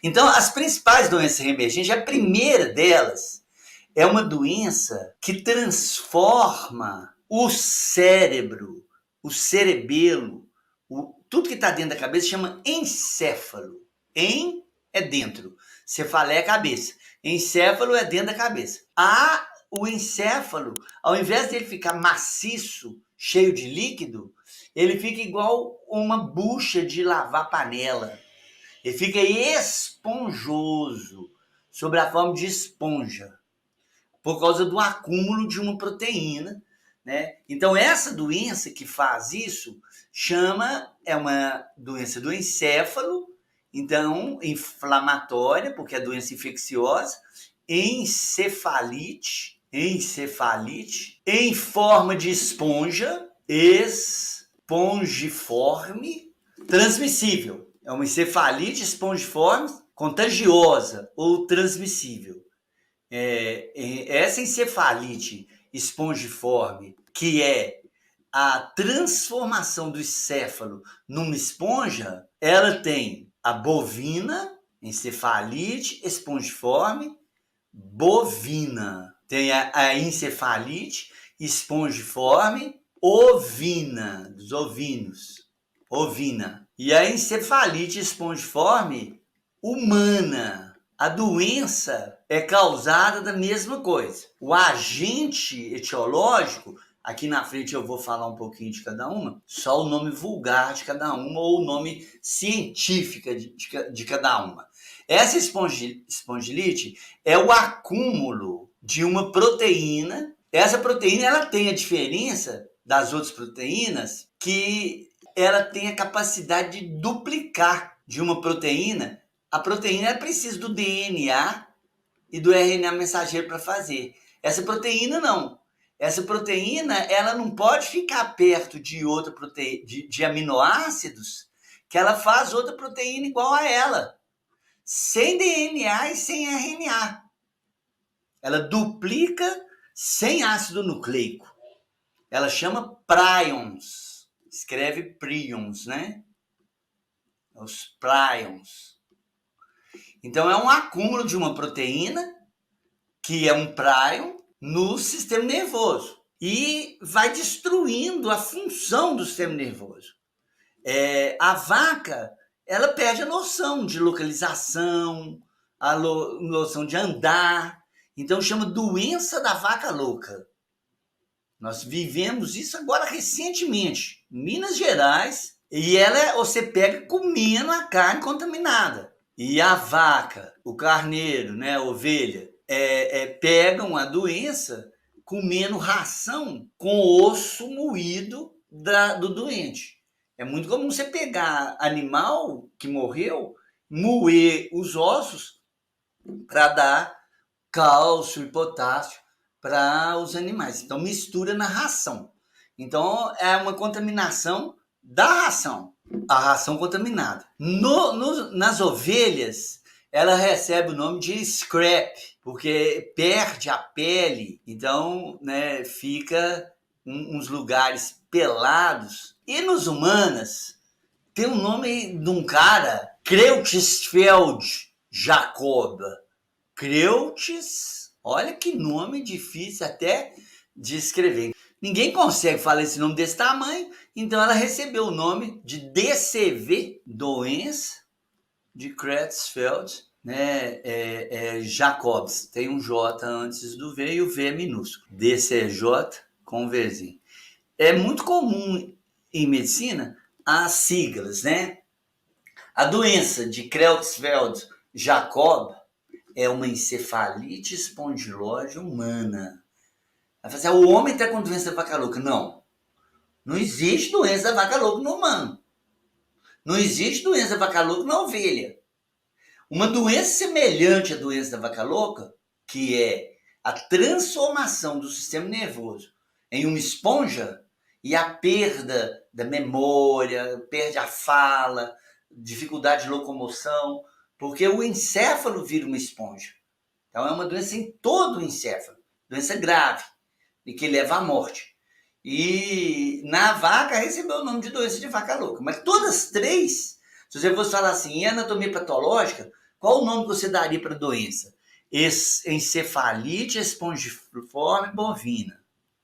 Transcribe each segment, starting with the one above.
Então, as principais doenças reemergentes, a primeira delas é uma doença que transforma o cérebro, o cerebelo, tudo que está dentro da cabeça chama encéfalo. En é dentro, cefaleia é cabeça. Encéfalo é dentro da cabeça. O encéfalo, ao invés dele ficar maciço, cheio de líquido, ele fica igual uma bucha de lavar panela. Ele fica esponjoso, sob a forma de esponja, por causa do acúmulo de uma proteína, né? Então, essa doença que faz isso é uma doença do encéfalo, então, inflamatória, porque é doença infecciosa, encefalite, em forma de esponja, espongiforme, transmissível. É uma encefalite espongiforme contagiosa ou transmissível. Essa encefalite espongiforme, que é a transformação do encéfalo numa esponja, ela tem a bovina, encefalite espongiforme, bovina. Tem a encefalite espongiforme ovina, dos ovinos, ovina. E a encefalite espongiforme humana. A doença é causada da mesma coisa. O agente etiológico, aqui na frente eu vou falar um pouquinho de cada uma, só o nome vulgar de cada uma ou o nome científico de cada uma. Essa espondilite é o acúmulo de uma proteína. Essa proteína ela tem a diferença das outras proteínas que ela tem a capacidade de duplicar de uma proteína. A proteína precisa do DNA e do RNA mensageiro para fazer. Essa proteína não. Essa proteína ela não pode ficar perto de outra proteína, de aminoácidos, que ela faz outra proteína igual a ela, sem DNA e sem RNA. Ela duplica sem ácido nucleico. Ela chama prions. Escreve prions, né? Os prions. Então, é um acúmulo de uma proteína, que é um prion, no sistema nervoso. E vai destruindo a função do sistema nervoso. A vaca, ela perde a noção de localização, a noção de andar. Então, chama doença da vaca louca. Nós vivemos isso agora recentemente, em Minas Gerais, e você pega comendo a carne contaminada. E a vaca, o carneiro, né, a ovelha, pegam a doença comendo ração com osso moído do doente. É muito comum você pegar animal que morreu, moer os ossos para dar cálcio e potássio para os animais. Então, mistura na ração. Então, é uma contaminação da ração. A ração contaminada. Nas ovelhas, ela recebe o nome de scrap, porque perde a pele. Então, né, fica uns lugares pelados. E nos humanos, tem o nome de um cara, Creutzfeldt Jacob. Creutz, olha que nome difícil até de escrever. Ninguém consegue falar esse nome desse tamanho, então ela recebeu o nome de DCV, doença de Creutzfeldt, né? Jacobs, tem um J antes do V e o V é minúsculo. DCJ com Vzinho. É muito comum em medicina as siglas, né? A doença de Creutzfeldt-Jacob é uma encefalite espondilose humana. Vai fazer, o homem está com doença da vaca louca. Não. Não existe doença da vaca louca no humano. Não existe doença da vaca louca na ovelha. Uma doença semelhante à doença da vaca louca, que é a transformação do sistema nervoso em uma esponja e a perda da memória, perde a fala, dificuldade de locomoção, porque o encéfalo vira uma esponja. Então é uma doença em todo o encéfalo, doença grave, e que leva à morte. E na vaca recebeu o nome de doença de vaca louca. Mas todas três, se você fosse falar assim, em anatomia patológica, Qual o nome que você daria para a doença? Encefalite espongiforme bovina,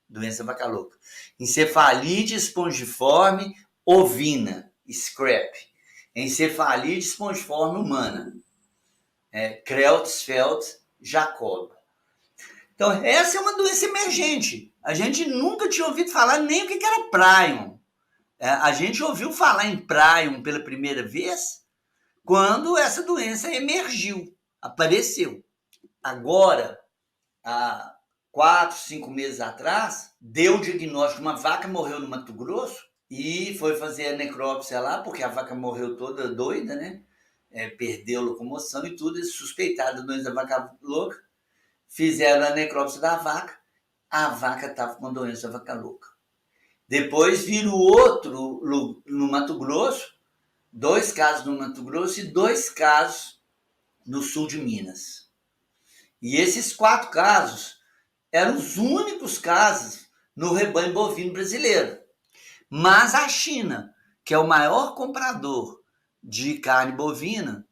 doença vaca louca. Encefalite espongiforme ovina, SCRAP. Encefalite espongiforme humana, Creutzfeldt-Jakob. Então, essa é uma doença emergente. A gente nunca tinha ouvido falar nem o que era prion. A gente ouviu falar em prion pela primeira vez quando essa doença emergiu, apareceu. Agora, há 4, 5 meses atrás, deu o diagnóstico de uma vaca morreu no Mato Grosso e foi fazer a necrópsia lá, porque a vaca morreu toda doida, né? Perdeu a locomoção e tudo, suspeitado da doença da vaca louca. Fizeram a necrópsia da vaca, a vaca estava com doença da vaca louca. Depois viram outro no Mato Grosso, 2 casos no Mato Grosso e 2 casos no sul de Minas. E esses 4 casos eram os únicos casos no rebanho bovino brasileiro. Mas a China, que é o maior comprador de carne bovina,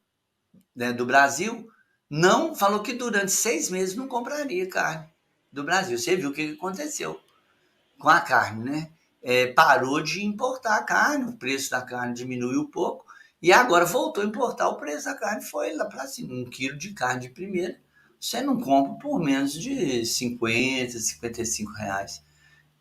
né, do Brasil, não falou que durante 6 meses não compraria carne do Brasil. Você viu o que aconteceu com a carne, né? Parou de importar a carne, o preço da carne diminuiu um pouco e agora voltou a importar, o preço da carne foi lá para cima. 1 quilo de carne de primeira você não compra por menos de 50, 55 reais.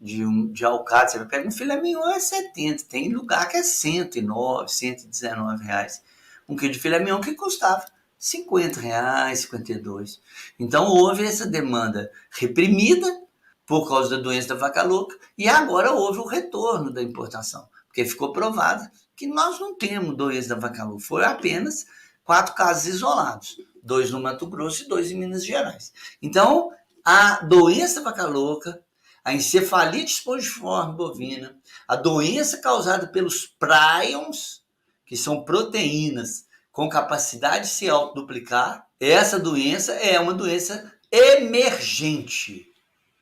De alcatra, você pega um filé mignon é 70, tem lugar que é 109, 119 reais. 1 quilo de filé mignon que custava 50 reais, 52. Então houve essa demanda reprimida por causa da doença da vaca louca e agora houve o retorno da importação, porque ficou provado que nós não temos doença da vaca louca, foram apenas 4 casos isolados, 2 no Mato Grosso e 2 em Minas Gerais. Então a doença da vaca louca, a encefalite espongiforme bovina, a doença causada pelos prions, que são proteínas com capacidade de se autoduplicar, essa doença é uma doença emergente.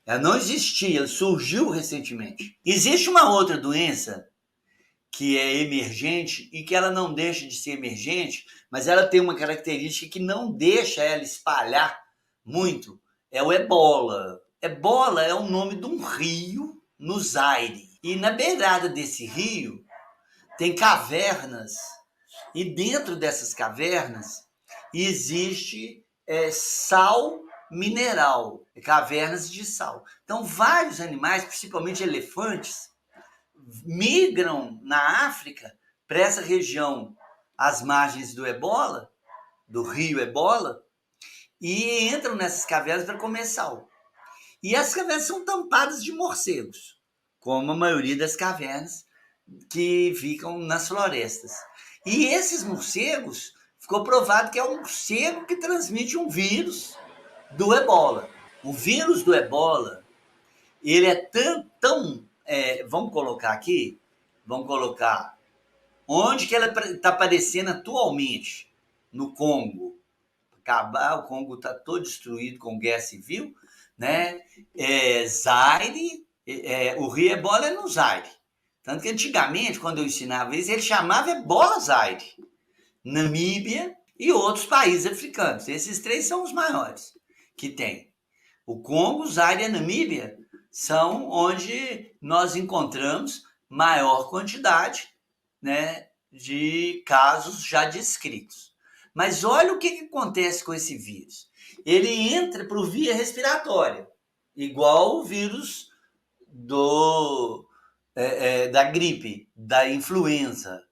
Ela não existia, ela surgiu recentemente. Existe uma outra doença que é emergente e que ela não deixa de ser emergente, mas ela tem uma característica que não deixa ela espalhar muito, é o ebola. Ebola é o nome de um rio no Zaire. E na beirada desse rio tem cavernas. E dentro dessas cavernas existe sal mineral, cavernas de sal. Então, vários animais, principalmente elefantes, migram na África para essa região, às margens do Ebola, do rio Ebola, e entram nessas cavernas para comer sal. E as cavernas são tampadas de morcegos, como a maioria das cavernas que ficam nas florestas. E esses morcegos, ficou provado que é um morcego que transmite um vírus do Ebola. O vírus do Ebola, ele é tão vamos colocar onde que ela está aparecendo atualmente, no Congo. O Congo está todo destruído com guerra civil, né? Zaire, o rio Ebola é no Zaire. Tanto que antigamente, quando eu ensinava isso, ele chamava Ebola Zaire, Namíbia e outros países africanos. Esses 3 são os maiores que tem. O Congo, Zaire e a Namíbia são onde nós encontramos maior quantidade, né, de casos já descritos. Mas olha o que acontece com esse vírus. Ele entra por via respiratória, igual o vírus da gripe, da influenza,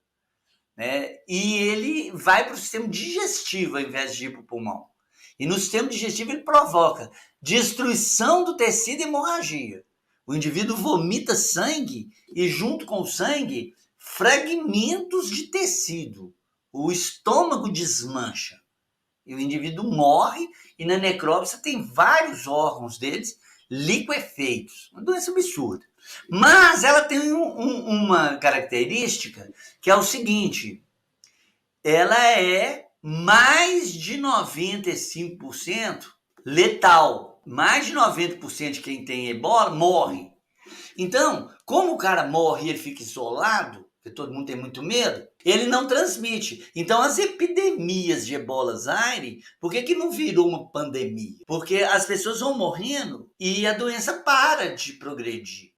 né? E ele vai para o sistema digestivo ao invés de ir para o pulmão. E no sistema digestivo ele provoca destruição do tecido e hemorragia. O indivíduo vomita sangue e junto com o sangue, fragmentos de tecido. O estômago desmancha. E o indivíduo morre e na necrópsia tem vários órgãos deles liquefeitos. Uma doença absurda. Mas ela tem uma característica que é o seguinte: ela é mais de 95% letal. Mais de 90% de quem tem ebola morre. Então, como o cara morre e ele fica isolado, porque todo mundo tem muito medo, ele não transmite. Então, as epidemias de Ebola Zaire, por que não virou uma pandemia? Porque as pessoas vão morrendo e a doença para de progredir.